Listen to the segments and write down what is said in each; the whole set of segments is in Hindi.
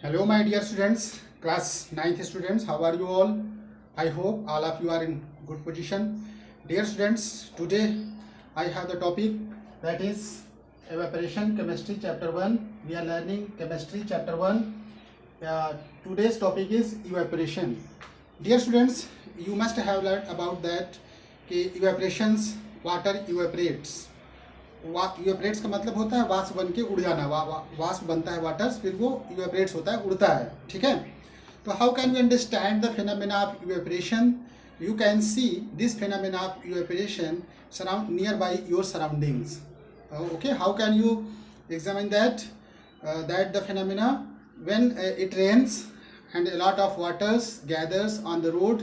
Hello, my dear students, class 9th students. How are you all? I hope all of you are in good position. Dear students, today I have the topic that is evaporation chemistry chapter 1. We are learning chemistry chapter 1. Today's topic is evaporation. Dear students, you must have learned about that कि evaporations, water evaporates. इवेपरेट्स का मतलब होता है वाष्प बन के उड़ जाना। वाष्प बनता है वाटर, फिर वो इवेपरेट्स होता है, उड़ता है। ठीक है, तो how can we understand the phenomena of evaporation? You can see this phenomena of evaporation surround near by your surroundings. Okay, how can you examine that the phenomena when it rains and a lot of waters gathers on the road,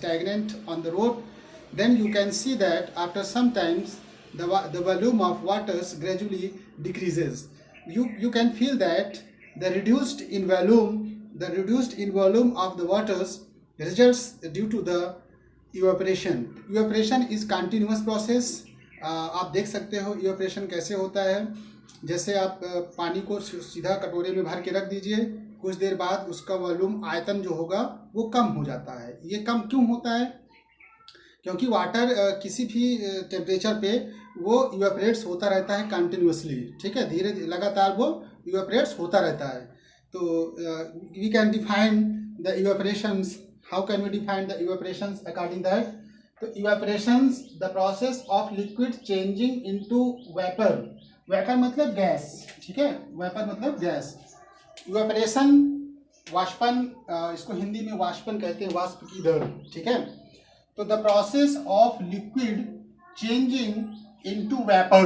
stagnant on the road, then you can see that after some times the volume of waters gradually decreases. You can feel that the reduced in volume of the waters results due to the evaporation. Evaporation is continuous process. आप देख सकते हो evaporation कैसे होता है। जैसे आप पानी को सीधा कटोरे में भर के रख दीजिए, कुछ देर बाद उसका वॉल्यूम आयतन जो होगा वो कम हो जाता है। ये कम क्यों होता है? क्योंकि वाटर किसी भी टेम्परेचर पे वो इवेपरेट्स होता रहता है कंटिन्यूसली। ठीक है, धीरे धीरे लगातार वो इवेपरेट्स होता रहता है। तो we can define the evaporations. How can we define the evaporations according that? तो evaporations the process of liquid changing into vapour. Vapour मतलब गैस। ठीक है, वेपर मतलब गैस। इवेपरेशन वाष्पन, इसको हिंदी में वाष्पन कहते हैं, वाष्प की दर। ठीक है, तो the process of liquid changing into vapour,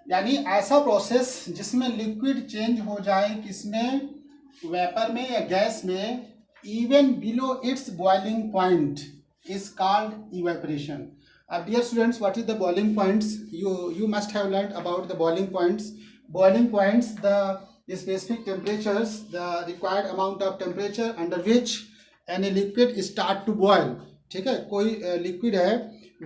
यानी ऐसा प्रोसेस जिसमें लिक्विड चेंज हो जाए किसमें, वेपर में या गैस में, even below its boiling point is called evaporation. Dear students, what is the boiling points? You must have learned about the boiling points. Boiling points, the specific temperatures, the required amount of temperature under which any liquid start to boil. ठीक है, कोई लिक्विड है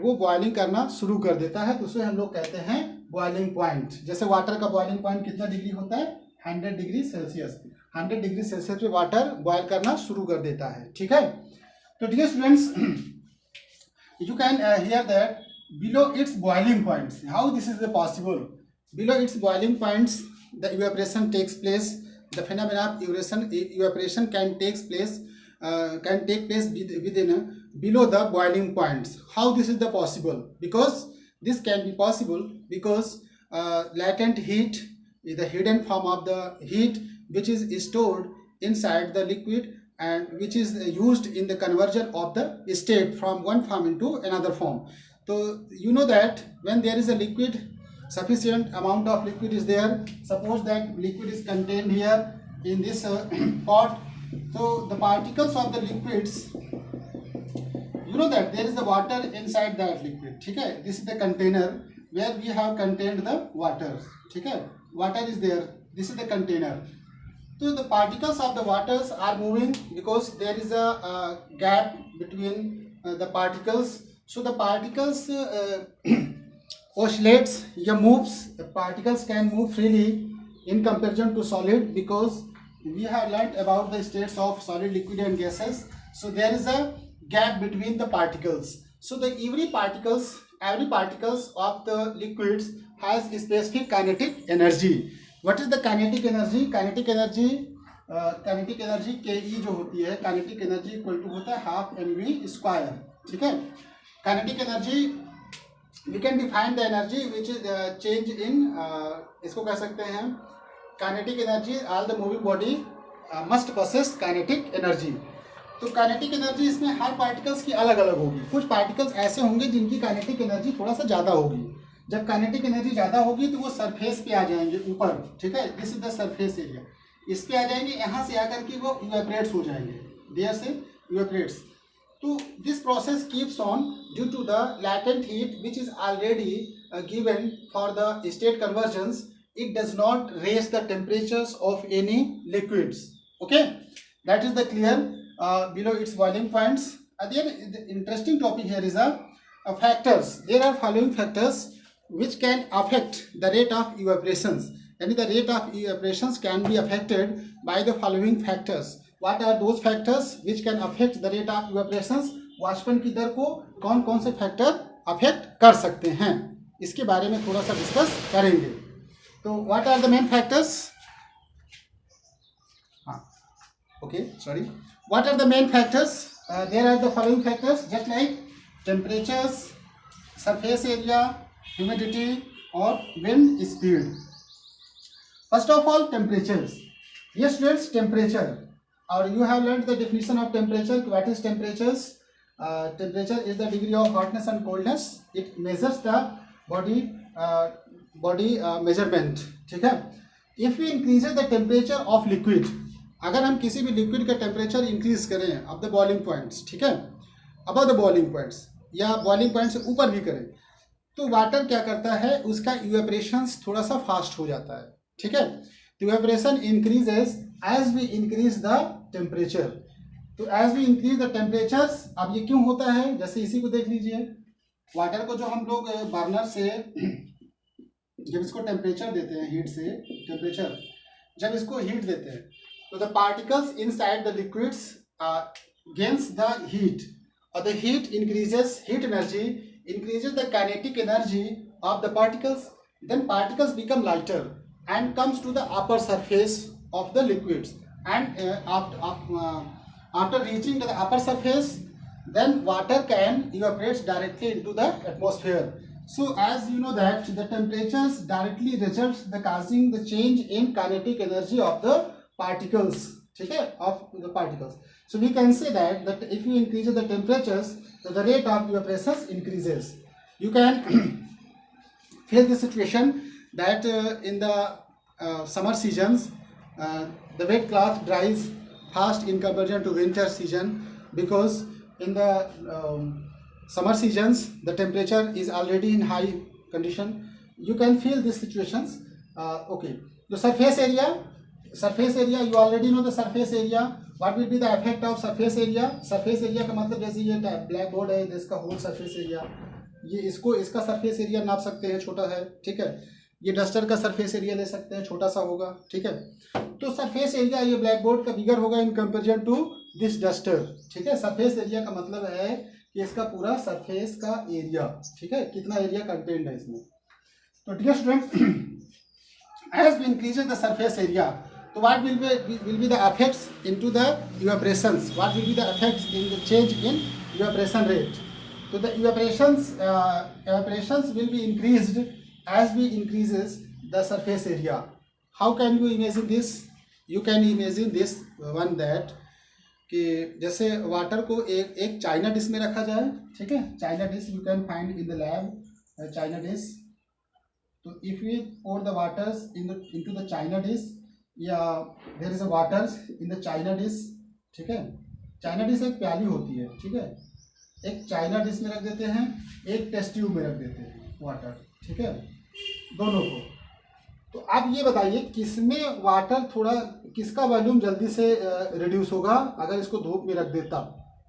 वो बॉइलिंग करना शुरू कर देता है, तो उसे हम लोग कहते हैं बॉइलिंग पॉइंट. जैसे वाटर का बॉइलिंग पॉइंट कितना डिग्री होता है? 100 डिग्री सेल्सियस. 100 डिग्री सेल्सियस पे वाटर बॉयल करना शुरू कर देता है. ठीक है, तो dear students, you can hear that below its boiling points. How this is possible? Below its boiling points, the evaporation takes place. The phenomena of evaporation can take place within below the boiling points. How this is possible? Because this can be possible because latent heat is the hidden form of the heat which is stored inside the liquid and which is used in the conversion of the state from one form into another form. So you know that when there is a liquid, sufficient amount of liquid is there. Suppose that liquid is contained here in this pot. So the particles of the liquids, you know that there is the water inside that liquid. ठीक है, this is the container where we have contained the water. ठीक है, water is there. This is the container. So the particles of the waters are moving because there is a gap between the particles. So the particles oscillates या moves. The particles can move freely in comparison to solid because we have learnt about the states of solid, liquid and gases. So there is a gap between the particles. So the every particles of the liquids has a specific kinetic energy. What is the kinetic energy? Kinetic energy Ke जो होती है, kinetic energy इक्वल टू होता है हाफ mv स्क्वायर. ठीक है, kinetic energy we can define the energy which is change in इसको कह सकते हैं kinetic energy. All the moving body must possess kinetic energy. तो kinetic energy इसमें हर पार्टिकल्स की अलग अलग होगी. कुछ पार्टिकल्स ऐसे होंगे जिनकी kinetic energy थोड़ा सा ज़्यादा होगी. जब काइनेटिक एनर्जी ज़्यादा होगी तो वो सरफेस पे आ जाएंगे ऊपर. ठीक है, this is the surface area. इस पे आ जाएंगे, यहाँ से आकर के वो इवेपरेट्स हो जाएंगे, देयर से इवेपरेट्स. तो this process keeps on due to the latent heat which is already given for the state conversions. It does not raise the temperatures of any liquids. Okay, that is the clear below its boiling points. The interesting topic here is factors. There are following factors which can affect the rate of evaporations. यानी the rate of evaporations can be affected by the following factors. What are those factors which can affect the rate of evaporations? वाष्पन की दर को कौन कौन से फैक्टर अफेक्ट कर सकते हैं, इसके बारे में थोड़ा सा डिस्कस करेंगे. तो what are the main factors? हाँ, okay, sorry. What are the main factors? There are the following factors just like temperatures, surface area, humidity और wind speed. First of all temperatures. Yes students, temperature, or you have learned the definition of temperature. What is temperatures? Temperature is the degree of hotness and coldness. It measures the body measurement. ठीक है. If we increase the temperature of liquid, अगर हम किसी भी लिक्विड का टेम्परेचर इंक्रीज करें अब द बॉइलिंग पॉइंट्स, ठीक है, अबव द बॉइलिंग पॉइंट्स या बॉइलिंग पॉइंट से ऊपर भी करें, तो वाटर क्या करता है, उसका इवेपोरेशंस थोड़ा सा फास्ट हो जाता है. ठीक है. Evaporation increases as we increase the temperature. तो as we increase the temperatures, अब ये क्यों होता है, जैसे इसी को देख लीजिए. वाटर को जो हम लोग बर्नर से जब इसको टेम्परेचर देते हैं, हीट से टेम्परेचर, जब इसको हीट देते हैं तो the particles inside the liquids gains the heat, और the heat increases, heat energy increases the kinetic energy of the particles. Then particles become lighter and comes to the upper surface of the liquids, and after reaching to the upper surface, then water can evaporate directly into the atmosphere. So as you know that the temperatures directly results the causing the change in kinetic energy of the particles, ठीक है, of the particles. So we can say that if you increase the temperatures, so the rate of evaporation increases. You can feel the situation that in the summer seasons the wet cloth dries fast in comparison to winter season, because in the summer seasons the temperature is already in high condition. You can feel these situations. Okay, the surface area, you already know the surface area. What will be the effect of surface area? Surface area का मतलब जैसे ये ब्लैक बोर्ड है, इसका होल सरफेस एरिया, ये इसका सरफेस एरिया नाप सकते हैं, छोटा है. ठीक है. ये डस्टर का सरफेस एरिया ले सकते हैं, छोटा सा होगा. ठीक है. तो सरफेस एरिया ये ब्लैक बोर्ड का बिगर होगा in comparison to this duster. ठीक है. सरफेस एरिया का मतलब है कि इसका पूरा सरफेस का एरिया, ठीक है, कितना एरिया कंटेंट है इसमें. तो dear student, as we increase the surface area, so what will be the effects into the evaporations? What will be the effects in the change in evaporation rate? So the evaporations will be increased as we increases the surface area. How can you imagine this? You can imagine this one that कि जैसे वाटर को एक चाइना डिश में रखा जाए. ठीक है. China dish you can find in the lab, China dish. तो if we pour the waters into the China dish, या there is a waters in the China dish. ठीक है. चाइना डिश एक प्याली होती है. ठीक है. एक चाइना डिश में रख देते हैं, एक टेस्ट ट्यूब में रख देते हैं वाटर. ठीक है. दोनों को. तो आप ये बताइए किसमें वाटर थोड़ा, किसका वॉल्यूम जल्दी से रिड्यूस होगा अगर इसको धूप में रख देता.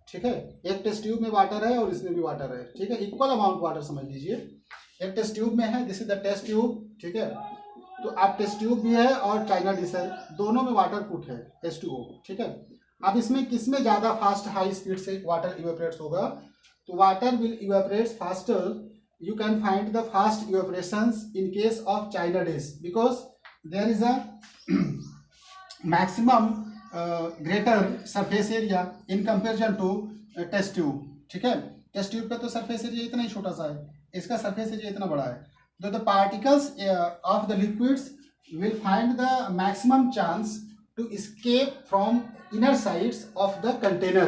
ठीक है. एक टेस्ट ट्यूब में वाटर है और इसमें भी वाटर है. ठीक है. इक्वल अमाउंट वाटर समझ लीजिए. एक टेस्ट ट्यूब में है, this is the test tube. ठीक है. तो आप टेस्ट ट्यूब भी है और चाइना डिश है, दोनों में वाटर पुट है H2O. ठीक है. अब इसमें किसमें ज़्यादा फास्ट हाई स्पीड से वाटर इवेपोरेट्स होगा? तो water will evaporates faster. You can find the fast evaporations in case of China dish, because there is a maximum greater surface area in comparison to test tube. ठीक है. टेस्ट ट्यूब का तो सरफेस एरिया इतना ही छोटा सा है, इसका सरफेस एरिया इतना बड़ा है. The particles of the liquids will find the maximum chance to escape from inner sides of the container.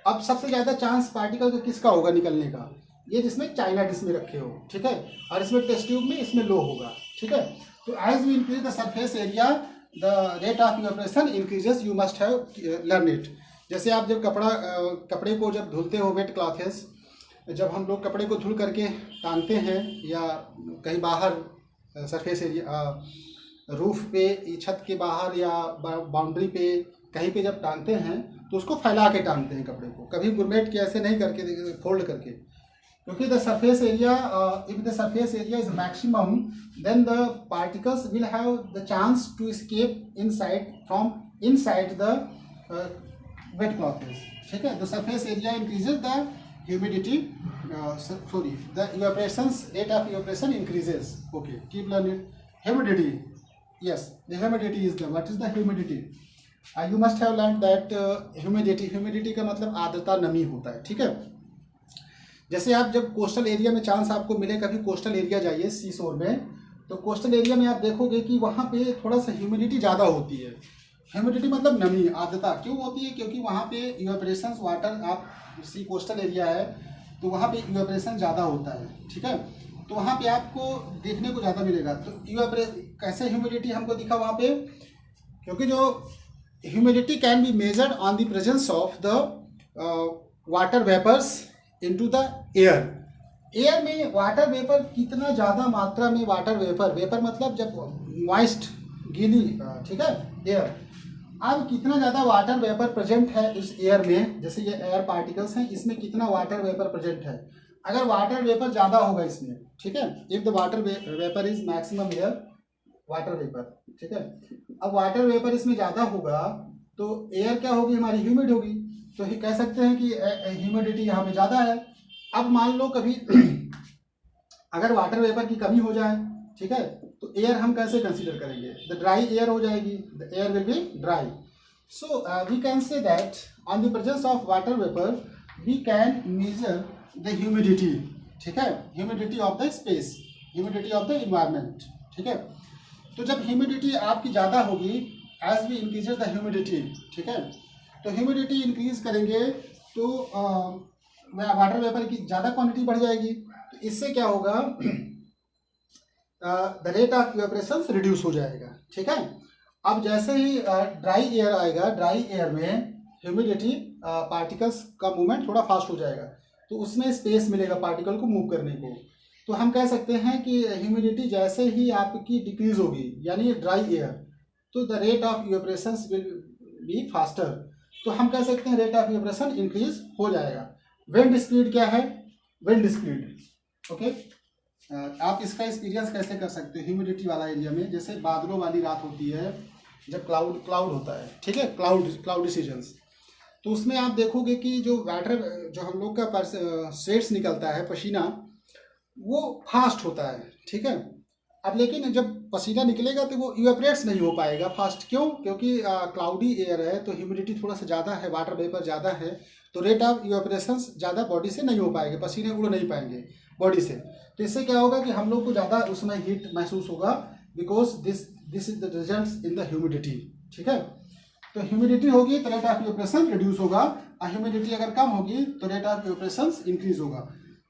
अब सबसे ज़्यादा चांस पार्टिकल का किसका होगा निकलने का? ये जिसमें चाइना डिश में रखे हो. ठीक है. और इसमें टेस्ट ट्यूब में इसमें लो होगा. ठीक है. तो as we increase the surface area the rate of evaporation increases. You must have learn it. जैसे आप जब कपड़े को जब धुलते हो, वेट क्लॉथ्स, जब हम लोग कपड़े को धुल करके टांगते हैं या कहीं बाहर सरफेस एरिया, रूफ पे, छत के बाहर या बाउंड्री पे कहीं पे जब टांगते हैं तो उसको फैला के टांगते हैं कपड़े को. कभी गुरमेट के ऐसे नहीं करके फोल्ड करके, क्योंकि the surface area, if the surface area is maximum then the particles will have the chance to escape inside from inside the wet cloth. ठीक है, the surface area increases the humidity, sorry, the evaporations, rate of evaporation increases. Okay, keep learning. Humidity, yes, the humidity is the, what is the humidity? You must have learned that humidity का मतलब आर्द्रता, नमी होता है. ठीक है, जैसे आप जब कोस्टल एरिया में चांस आपको मिले, कभी कोस्टल एरिया जाइए सी शोर में, तो कोस्टल एरिया में आप देखोगे कि वहाँ पे थोड़ा सा ह्यूमिडिटी ज़्यादा होती है. ह्यूमिडिटी मतलब नमी, आर्द्रता क्यों होती है? क्योंकि वहाँ पे इवेपोरेशन वाटर, आप सी कोस्टल एरिया है तो वहाँ पे इवेपोरेशन ज़्यादा होता है. ठीक है, तो वहाँ पे आपको देखने को ज़्यादा मिलेगा. तो कैसे ह्यूमिडिटी हमको दिखा वहाँ पे? क्योंकि जो humidity can be measured on the presence of the water vapours into the air. Air में वाटर वेपर कितना ज़्यादा मात्रा में वाटर वेपर मतलब जब मॉइस्ट, गीली, ठीक है, एयर, अब कितना ज़्यादा वाटर वेपर प्रेजेंट है इस एयर में, जैसे ये एयर पार्टिकल्स हैं, इसमें कितना वाटर वेपर प्रेजेंट है. अगर वाटर वेपर ज़्यादा होगा इसमें, ठीक है, if the water vapour is maximum air water vapour. ठीक है, अब वाटर वेपर इसमें ज़्यादा होगा तो एयर क्या होगी हमारी? ह्यूमिड होगी. तो ये कह सकते हैं कि ह्यूमिडिटी यहाँ पे ज़्यादा है. अब मान लो कभी अगर वाटर वेपर की कमी हो जाए, ठीक है, तो एयर हम कैसे कंसीडर करेंगे? द ड्राई एयर हो जाएगी, the air will be dry. So we can say that on the presence of water vapour we can measure the humidity. ठीक है, humidity of the space, humidity of the environment. ठीक है, तो जब ह्यूमिडिटी आपकी ज़्यादा होगी, as we increase the humidity, ठीक है, तो ह्यूमिडिटी इंक्रीज करेंगे तो वाटर वेपर की ज़्यादा क्वांटिटी बढ़ जाएगी. तो इससे क्या होगा? The rate of evaporation reduce हो जाएगा. ठीक है, अब जैसे ही ड्राई एयर आएगा, ड्राई एयर में ह्यूमिडिटी पार्टिकल्स का मूवमेंट थोड़ा फास्ट हो जाएगा, तो उसमें स्पेस मिलेगा पार्टिकल को मूव करने को. तो हम कह सकते हैं कि ह्यूमिडिटी जैसे ही आपकी डिक्रीज होगी, यानी ड्राई एयर, तो the rate of evaporation will be faster. तो हम कह सकते हैं रेट ऑफ इवेपोरेशन इंक्रीज हो जाएगा. विंड स्पीड क्या है? विंड स्पीड, ओके, आप इसका एक्सपीरियंस कैसे कर सकते हैं ह्यूमिडिटी वाला एरिया में? जैसे बादलों वाली रात होती है, जब क्लाउड होता है, ठीक है, क्लाउडी सीजन्स, तो उसमें आप देखोगे कि जो वाटर, जो हम लोग का स्वेट्स निकलता है, पसीना, वो फास्ट होता है. ठीक है, अब लेकिन जब पसीना निकलेगा तो वो इवेपोरेट्स नहीं हो पाएगा फास्ट. क्यों? क्योंकि क्लाउडी एयर है तो ह्यूमिडिटी थोड़ा सा ज़्यादा है, वाटर वेपर ज़्यादा है, तो रेट ऑफ इवेपोरेशन ज़्यादा बॉडी से नहीं हो पाएंगे, पसीने उड़ नहीं पाएंगे बॉडी से. तो इससे क्या होगा कि हम लोग को ज़्यादा उसमें हीट महसूस होगा, because this is the result in the humidity. ठीक है, तो ह्यूमिडिटी होगी तो रेट ऑफ इवेपोरेशन रिड्यूस होगा, और ह्यूमिडिटी अगर कम होगी तो रेट ऑफ इवेपोरेशन इंक्रीज होगा.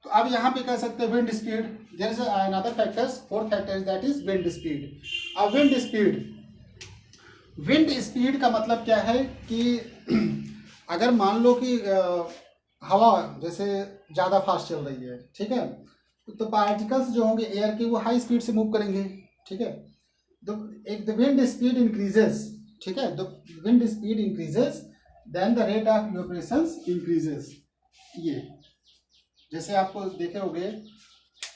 तो अब यहाँ पे कह सकते हैं wind speed. There is another factors, fourth factor that is wind speed. अब विंड स्पीड का मतलब क्या है कि अगर मान लो कि हवा जैसे ज़्यादा फास्ट चल रही है, ठीक है, तो पार्टिकल्स जो होंगे एयर के वो हाई स्पीड से मूव करेंगे. ठीक है, द विंड स्पीड इंक्रीजेस, ठीक है, the wind speed increases then the rate of evaporation increases. ये जैसे आपको देखे होंगे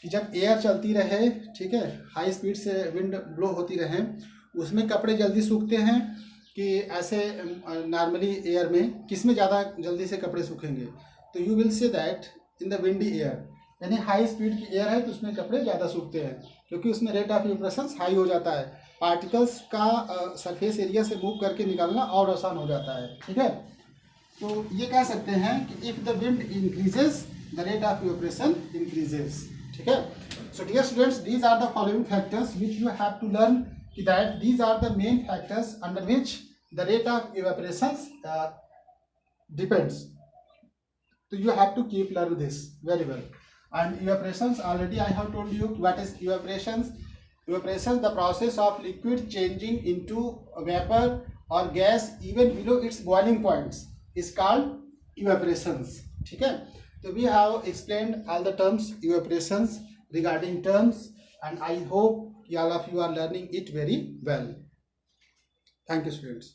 कि जब एयर चलती रहे, ठीक है, हाई स्पीड से विंड ब्लो होती रहे, उसमें कपड़े जल्दी सूखते हैं कि ऐसे नॉर्मली एयर में किस में ज़्यादा जल्दी से कपड़े सूखेंगे? तो you will say that in the windy air, यानी हाई स्पीड की एयर है तो उसमें कपड़े ज़्यादा सूखते हैं, क्योंकि उसमें रेट ऑफ इवेपोरेशन हाई हो जाता है, पार्टिकल्स का सरफेस एरिया से मूव करके निकालना और आसान हो जाता है. ठीक है, तो ये कह सकते हैं कि if the wind increases the rate of evaporation increases. ठीक है, so dear students, these are the following factors which you have to learn, that these are the main factors under which the rate of evaporation depends. So you have to keep learn this very well. And evaporations, already I have told you what is evaporations. Evaporation, the process of liquid changing into a vapor or gas even below its boiling points, is called evaporations. ठीक है, so we have explained all the terms evaporations regarding terms, and I hope all of you are learning it very well. Thank you, students.